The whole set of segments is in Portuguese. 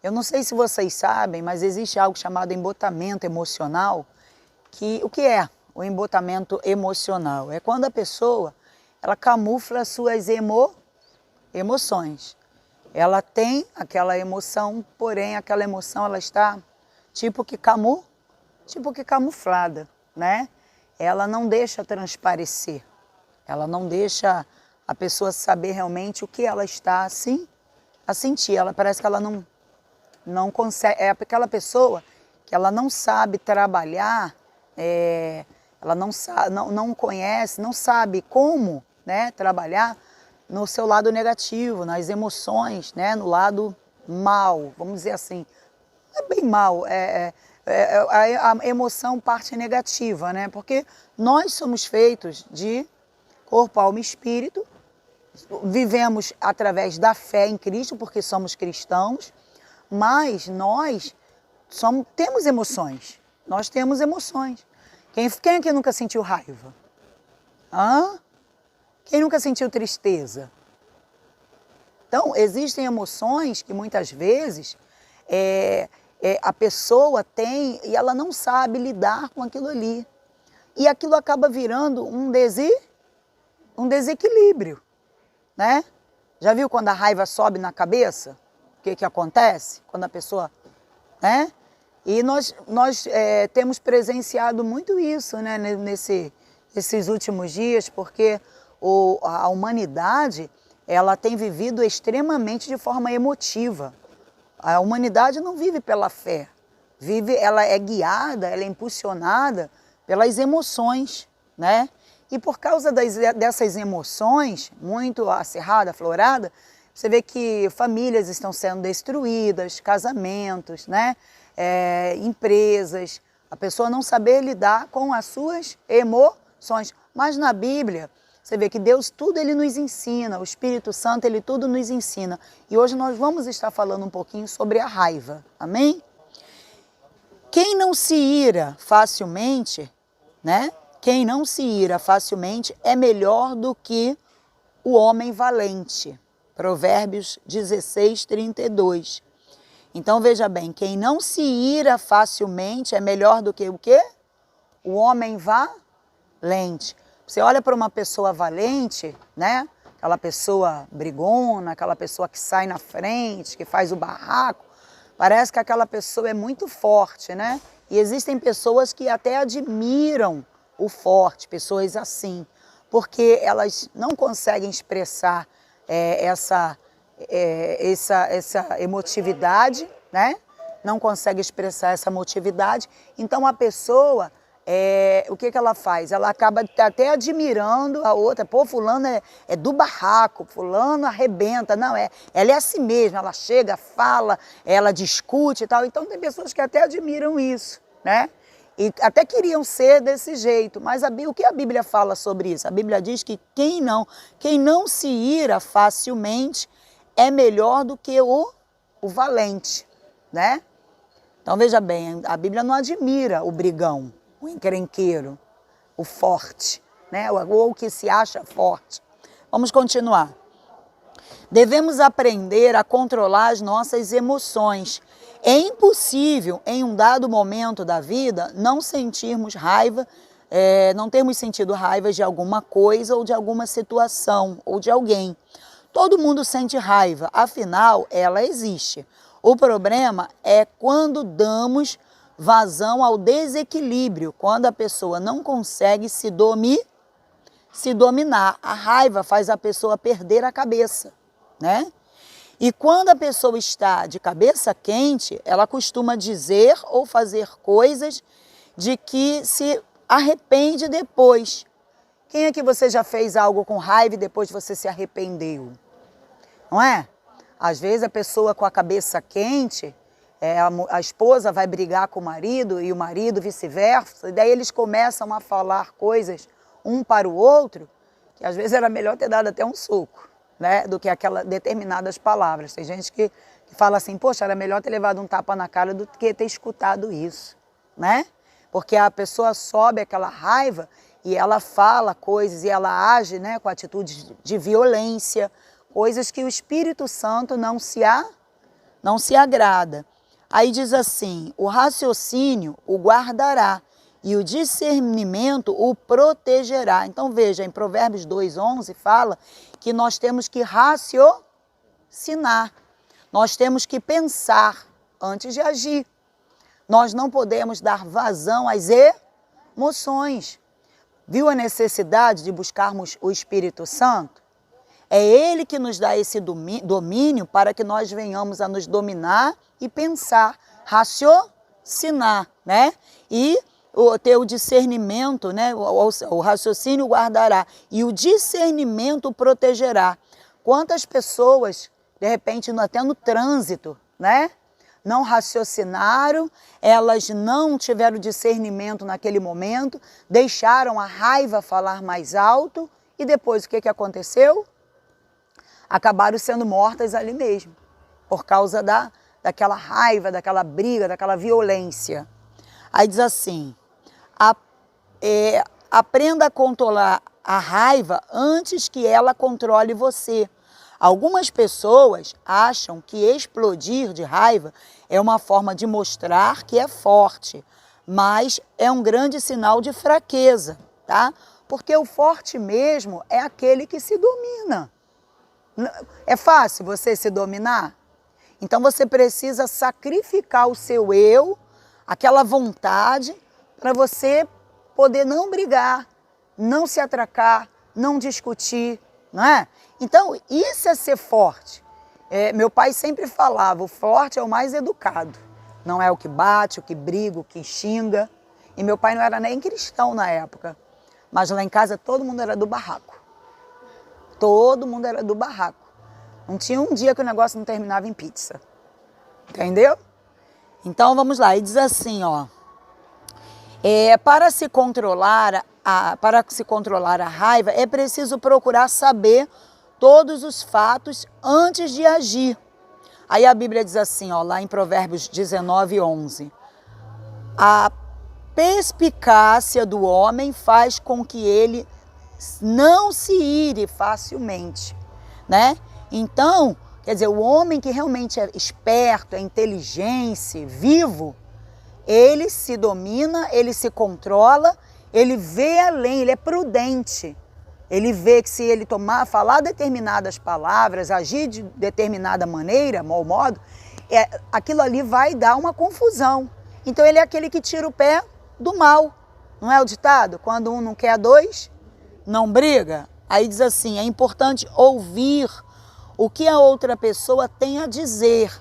Eu não sei se vocês sabem, mas existe algo chamado embotamento emocional, que o que é o embotamento emocional? É quando a pessoa, ela camufla suas emoções. Ela tem aquela emoção, porém aquela emoção ela está tipo que camuflada, né? Ela não deixa transparecer. Ela não deixa a pessoa saber realmente o que ela está assim a sentir. Ela parece que ela não consegue, é aquela pessoa que ela não sabe trabalhar, ela não conhece, não sabe como, né, trabalhar no seu lado negativo, nas emoções, né, no lado mal, vamos dizer assim. Não é bem mal, a emoção parte negativa, né, porque nós somos feitos de corpo, alma e espírito, vivemos através da fé em Cristo, porque somos cristãos, mas nós temos emoções. Nós temos emoções. Quem aqui nunca sentiu raiva? Hã? Quem nunca sentiu tristeza? Então, existem emoções que muitas vezes a pessoa tem e ela não sabe lidar com aquilo ali. E aquilo acaba virando um desequilíbrio, né? Já viu quando a raiva sobe na cabeça? O que acontece quando a pessoa, né? E nós temos presenciado muito isso, né, nesses últimos dias, porque a humanidade ela tem vivido extremamente de forma emotiva. A humanidade não vive pela fé, ela é guiada, ela é impulsionada pelas emoções, né? E por causa dessas emoções muito acirrada, aflorada, você vê que famílias estão sendo destruídas, casamentos, né? Empresas, a pessoa não saber lidar com as suas emoções. Mas na Bíblia, você vê que Deus tudo Ele nos ensina, o Espírito Santo Ele tudo nos ensina. E hoje nós vamos estar falando um pouquinho sobre a raiva, amém? Quem não se ira facilmente, né? Quem não se ira facilmente é melhor do que o homem valente. Provérbios 16, 32. Então veja bem, quem não se ira facilmente é melhor do que o quê? O homem valente. Você olha para uma pessoa valente, né? Aquela pessoa brigona, aquela pessoa que sai na frente, que faz o barraco, parece que aquela pessoa é muito forte, né? E existem pessoas que até admiram o forte, pessoas assim, porque elas não conseguem expressar essa emotividade, né? Não consegue expressar essa emotividade. Então a pessoa, o que ela faz? Ela acaba até admirando a outra. Pô, fulano é do barraco, fulano arrebenta. Não, ela é assim mesmo, ela chega, fala, ela discute e tal. Então tem pessoas que até admiram isso, né? E até queriam ser desse jeito, mas o que a Bíblia fala sobre isso? A Bíblia diz que quem não se ira facilmente é melhor do que o valente, né? Então veja bem, a Bíblia não admira o brigão, o encrenqueiro, o forte, né? Ou o que se acha forte. Vamos continuar. Devemos aprender a controlar as nossas emoções. É impossível, em um dado momento da vida, não sentirmos raiva, não termos sentido raiva de alguma coisa ou de alguma situação ou de alguém. Todo mundo sente raiva, afinal, ela existe. O problema é quando damos vazão ao desequilíbrio, quando a pessoa não consegue se dominar. A raiva faz a pessoa perder a cabeça, né? E quando a pessoa está de cabeça quente, ela costuma dizer ou fazer coisas de que se arrepende depois. Quem é que você já fez algo com raiva e depois você se arrependeu? Não é? Às vezes a pessoa com a cabeça quente, a esposa vai brigar com o marido e o marido vice-versa, e daí eles começam a falar coisas um para o outro, que às vezes era melhor ter dado até um soco, né, do que aquelas determinadas palavras. Tem gente que fala assim, poxa, era melhor ter levado um tapa na cara do que ter escutado isso, né? Porque a pessoa sobe aquela raiva e ela fala coisas e ela age, né, com atitudes de violência, coisas que o Espírito Santo não se não se agrada. Aí diz assim, o raciocínio o guardará e o discernimento o protegerá. Então veja, em Provérbios 2:11 fala que nós temos que raciocinar, nós temos que pensar antes de agir. Nós não podemos dar vazão às emoções. Viu a necessidade de buscarmos o Espírito Santo? É Ele que nos dá esse domínio para que nós venhamos a nos dominar e pensar, raciocinar, né? E ter o discernimento, né? O raciocínio guardará e o discernimento protegerá. Quantas pessoas, de repente, até no trânsito, né? Não raciocinaram, elas não tiveram discernimento naquele momento, deixaram a raiva falar mais alto e depois o que aconteceu? Acabaram sendo mortas ali mesmo, por causa daquela raiva, daquela briga, daquela violência. Aí diz assim, aprenda a controlar a raiva antes que ela controle você. Algumas pessoas acham que explodir de raiva é uma forma de mostrar que é forte, mas é um grande sinal de fraqueza, tá? Porque o forte mesmo é aquele que se domina. É fácil você se dominar? Então você precisa sacrificar o seu eu, aquela vontade, para você poder não brigar, não se atracar, não discutir, não é? Então isso é ser forte. Meu pai sempre falava, o forte é o mais educado. Não é o que bate, o que briga, o que xinga. E meu pai não era nem cristão na época. Mas lá em casa todo mundo era do barraco. Todo mundo era do barraco. Não tinha um dia que o negócio não terminava em pizza. Entendeu? Então vamos lá. E diz assim, ó. Para se controlar a raiva, é preciso procurar saber todos os fatos antes de agir. Aí a Bíblia diz assim, ó, lá em Provérbios 19:11. A perspicácia do homem faz com que ele não se ire facilmente, né? Então, quer dizer, o homem que realmente é esperto, é inteligente, vivo, ele se domina, ele se controla, ele vê além, ele é prudente. Ele vê que se ele falar determinadas palavras, agir de determinada maneira, mau modo, aquilo ali vai dar uma confusão. Então ele é aquele que tira o pé do mal. Não é o ditado? Quando um não quer dois, não briga. Aí diz assim, é importante ouvir o que a outra pessoa tem a dizer.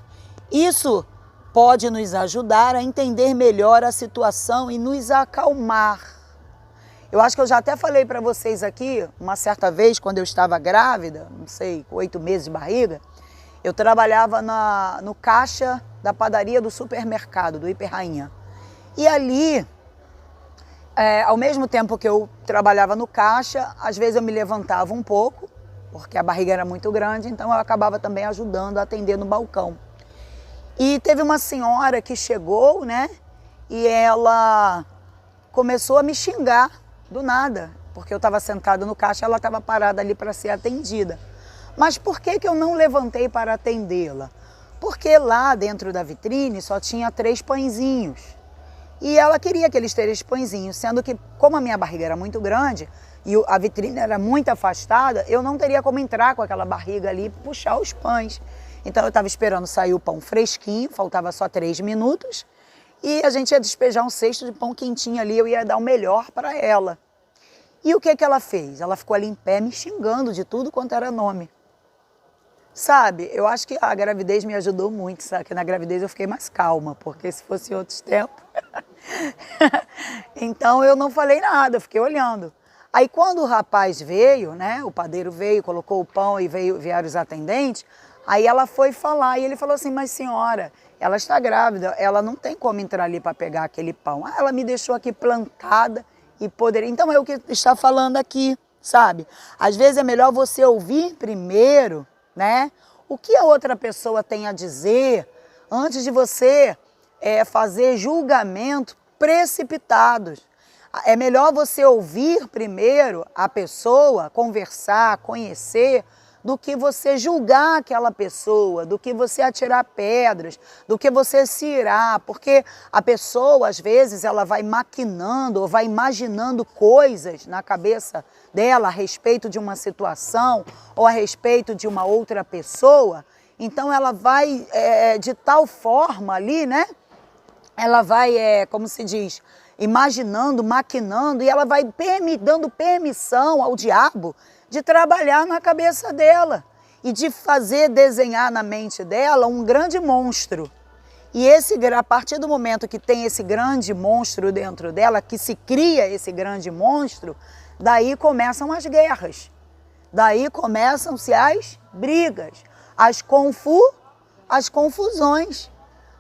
Isso pode nos ajudar a entender melhor a situação e nos acalmar. Eu acho que eu já até falei para vocês aqui, uma certa vez, quando eu estava grávida, não sei, com 8 meses de barriga, eu trabalhava no caixa da padaria do supermercado, do Hiper Rainha. E ali, ao mesmo tempo que eu trabalhava no caixa, às vezes eu me levantava um pouco, porque a barriga era muito grande, então eu acabava também ajudando a atender no balcão. E teve uma senhora que chegou, né, e ela começou a me xingar do nada, porque eu estava sentada no caixa, ela estava parada ali para ser atendida. Mas por que eu não levantei para atendê-la? Porque lá dentro da vitrine só tinha 3 pãezinhos. E ela queria aqueles 3 pãezinhos, sendo que, como a minha barriga era muito grande e a vitrine era muito afastada, eu não teria como entrar com aquela barriga ali e puxar os pães. Então eu estava esperando sair o pão fresquinho, faltava só 3 minutos, e a gente ia despejar um cesto de pão quentinho ali, eu ia dar o melhor para ela. E o que ela fez? Ela ficou ali em pé me xingando de tudo quanto era nome. Sabe, eu acho que a gravidez me ajudou muito, sabe? Que na gravidez eu fiquei mais calma, porque se fosse outros tempos... Então eu não falei nada, eu fiquei olhando. Aí quando o rapaz veio, né, o padeiro veio, colocou o pão e vieram os atendentes, aí ela foi falar e ele falou assim, mas senhora, ela está grávida, ela não tem como entrar ali para pegar aquele pão. Ah, ela me deixou aqui plantada e poderia... Então é o que está falando aqui, sabe? Às vezes é melhor você ouvir primeiro, né, o que a outra pessoa tem a dizer antes de você fazer julgamento precipitados. É melhor você ouvir primeiro a pessoa, conversar, conhecer, do que você julgar aquela pessoa, do que você atirar pedras, do que você se irar, porque a pessoa, às vezes, ela vai maquinando ou vai imaginando coisas na cabeça dela a respeito de uma situação ou a respeito de uma outra pessoa, então ela vai de tal forma ali, né? Ela vai, como se diz, imaginando, maquinando, e ela vai dando permissão ao diabo de trabalhar na cabeça dela e de fazer desenhar na mente dela um grande monstro. E a partir do momento que tem esse grande monstro dentro dela, que se cria esse grande monstro, daí começam as guerras, daí começam-se as brigas, as confusões.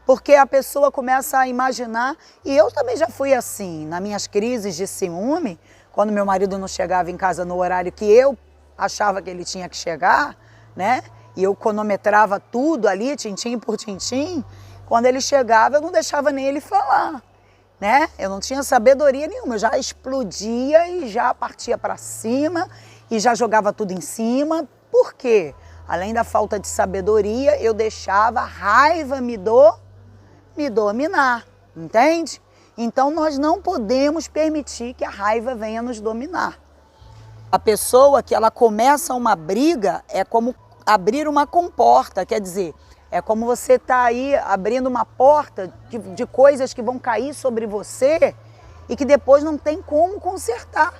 Porque a pessoa começa a imaginar, e eu também já fui assim, nas minhas crises de ciúme, quando meu marido não chegava em casa no horário que eu achava que ele tinha que chegar, né? E eu cronometrava tudo ali, tintim por tintim, quando ele chegava eu não deixava nem ele falar, né? Eu não tinha sabedoria nenhuma, eu já explodia e já partia para cima e já jogava tudo em cima. Por quê? Além da falta de sabedoria, eu deixava a raiva me dominar, entende? Então nós não podemos permitir que a raiva venha nos dominar. A pessoa que ela começa uma briga é como abrir uma comporta, quer dizer, é como você está aí abrindo uma porta de coisas que vão cair sobre você e que depois não tem como consertar,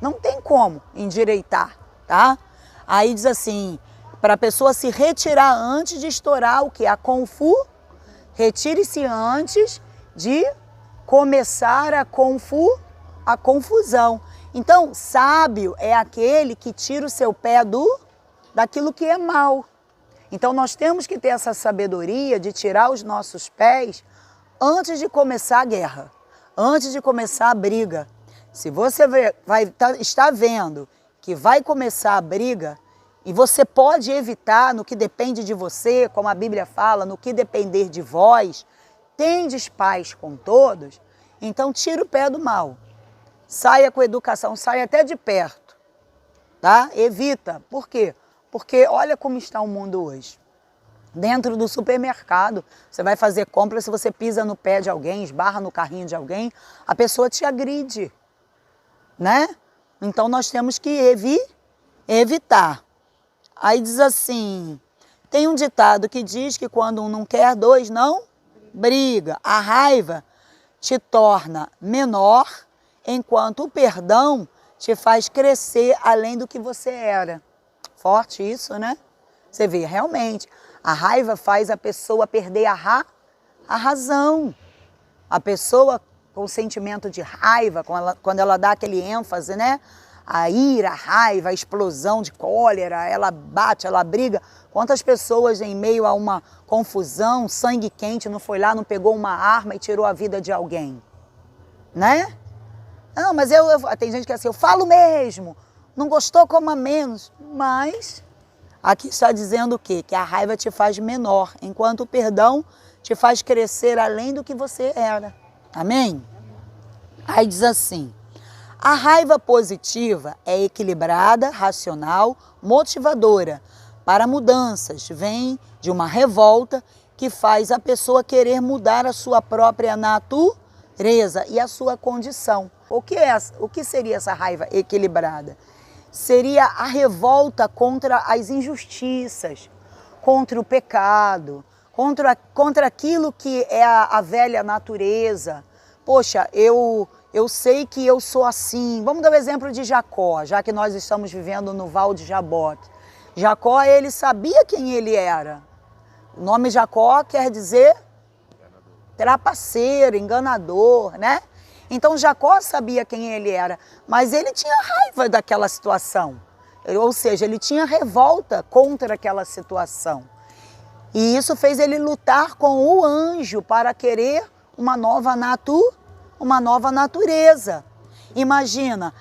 não tem como endireitar, tá? Aí diz assim, para a pessoa se retirar antes de estourar o que? Retire-se antes de começar a confusão. Então, sábio é aquele que tira o seu pé daquilo que é mal. Então, nós temos que ter essa sabedoria de tirar os nossos pés antes de começar a guerra, antes de começar a briga. Se você está vendo que vai começar a briga, e você pode evitar no que depende de você, como a Bíblia fala, no que depender de vós, tendes paz com todos, então tira o pé do mal. Saia com educação, saia até de perto, tá? Evita. Por quê? Porque olha como está o mundo hoje. Dentro do supermercado, você vai fazer compra, se você pisa no pé de alguém, esbarra no carrinho de alguém, a pessoa te agride, né? Então nós temos que evitar. Aí diz assim, tem um ditado que diz que quando um não quer, dois não briga. A raiva te torna menor, enquanto o perdão te faz crescer além do que você era. Forte isso, né? Você vê, realmente, a raiva faz a pessoa perder a razão. A pessoa com sentimento de raiva, quando ela dá aquele ênfase, né? A ira, a raiva, a explosão de cólera, ela bate, ela briga. Quantas pessoas em meio a uma confusão, sangue quente, não foi lá, não pegou uma arma e tirou a vida de alguém? Né? Não, mas tem gente que é assim, eu falo mesmo, não gostou, coma menos. Mas aqui está dizendo o quê? Que a raiva te faz menor, enquanto o perdão te faz crescer além do que você era. Amém? Aí diz assim, a raiva positiva é equilibrada, racional, motivadora para mudanças. Vem de uma revolta que faz a pessoa querer mudar a sua própria natureza e a sua condição. O que seria essa raiva equilibrada? Seria a revolta contra as injustiças, contra o pecado, contra aquilo que é a velha natureza. Poxa, eu sei que eu sou assim. Vamos dar o exemplo de Jacó, já que nós estamos vivendo no Val de Jaboque. Jacó, ele sabia quem ele era. O nome Jacó quer dizer trapaceiro, enganador, né? Então Jacó sabia quem ele era, mas ele tinha raiva daquela situação. Ou seja, ele tinha revolta contra aquela situação. E isso fez ele lutar com o anjo para querer uma nova natureza. Imagina,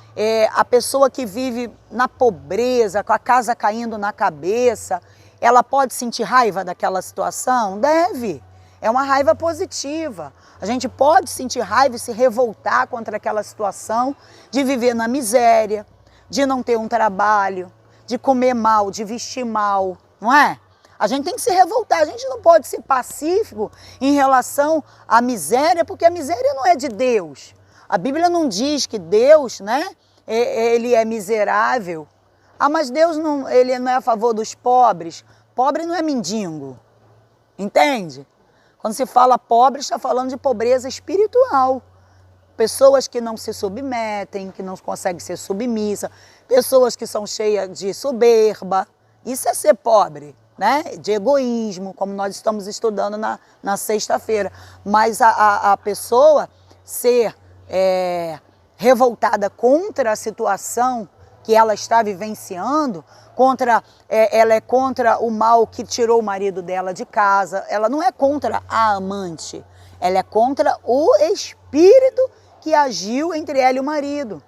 a pessoa que vive na pobreza, com a casa caindo na cabeça, ela pode sentir raiva daquela situação? Deve. É uma raiva positiva. A gente pode sentir raiva e se revoltar contra aquela situação de viver na miséria, de não ter um trabalho, de comer mal, de vestir mal, não é? A gente tem que se revoltar, a gente não pode ser pacífico em relação à miséria, porque a miséria não é de Deus. A Bíblia não diz que Deus, né, ele é miserável. Ah, mas Deus não, ele não é a favor dos pobres. Pobre não é mendigo, entende? Quando se fala pobre, está falando de pobreza espiritual. Pessoas que não se submetem, que não conseguem ser submissas, pessoas que são cheias de soberba. Isso é ser pobre, né? De egoísmo, como nós estamos estudando na sexta-feira. Mas a pessoa ser revoltada contra a situação que ela está vivenciando, ela é contra o mal que tirou o marido dela de casa, ela não é contra a amante, ela é contra o espírito que agiu entre ela e o marido.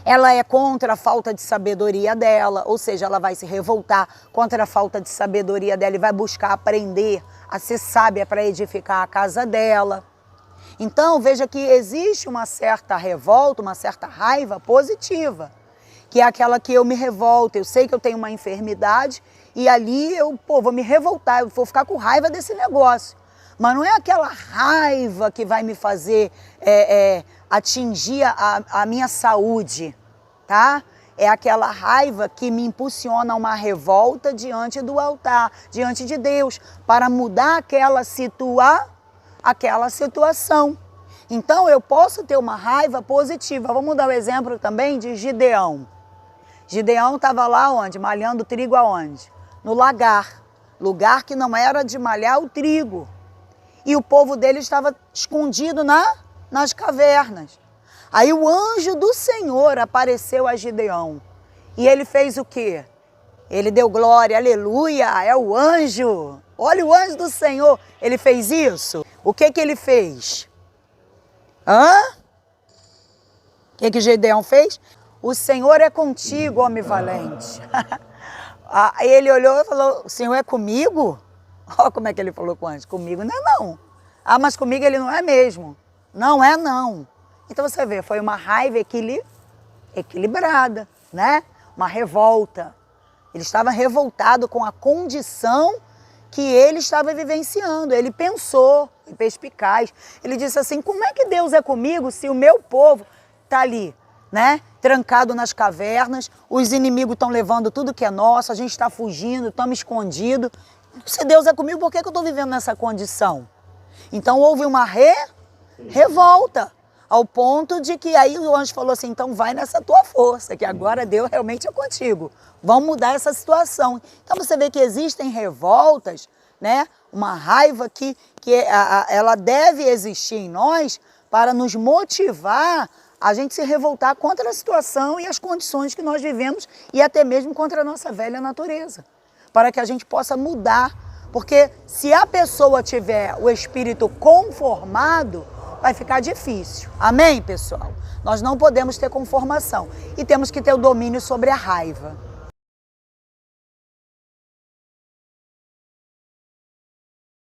Ela é contra a falta de sabedoria dela, ou seja, ela vai se revoltar contra a falta de sabedoria dela e vai buscar aprender a ser sábia para edificar a casa dela. Então, veja que existe uma certa revolta, uma certa raiva positiva, que é aquela que eu me revolto, eu sei que eu tenho uma enfermidade e ali eu vou me revoltar, eu vou ficar com raiva desse negócio. Mas não é aquela raiva que vai me fazer atingir a minha saúde, tá? É aquela raiva que me impulsiona a uma revolta diante do altar, diante de Deus, para mudar aquela situação. Então eu posso ter uma raiva positiva. Vamos dar o exemplo também de Gideão. Gideão estava lá onde? Malhando trigo aonde? No lagar. Lugar que não era de malhar o trigo. E o povo dele estava escondido nas cavernas. Aí o anjo do Senhor apareceu a Gideão. E ele fez o quê? Ele deu glória, aleluia, é o anjo. Olha o anjo do Senhor. Ele fez isso? O que ele fez? O que Gideão fez? O Senhor é contigo, homem valente. Ele olhou e falou, o Senhor é comigo? Olha como é que ele falou com o anjo, comigo não é não. Ah, mas comigo ele não é mesmo. Não é não. Então você vê, foi uma raiva equilibrada, né? Uma revolta. Ele estava revoltado com a condição que ele estava vivenciando. Ele pensou, perspicaz. Ele disse assim, como é que Deus é comigo se o meu povo está ali, né? Trancado nas cavernas, os inimigos estão levando tudo que é nosso, a gente está fugindo, estamos escondidos. Se Deus é comigo, por que eu estou vivendo nessa condição? Então houve uma revolta, ao ponto de que aí o anjo falou assim, então vai nessa tua força, que agora Deus realmente é contigo. Vamos mudar essa situação. Então você vê que existem revoltas, né? Uma raiva que ela deve existir em nós para nos motivar a gente se revoltar contra a situação e as condições que nós vivemos e até mesmo contra a nossa velha natureza, para que a gente possa mudar, porque se a pessoa tiver o espírito conformado, vai ficar difícil. Amém, pessoal? Nós não podemos ter conformação e temos que ter o domínio sobre a raiva.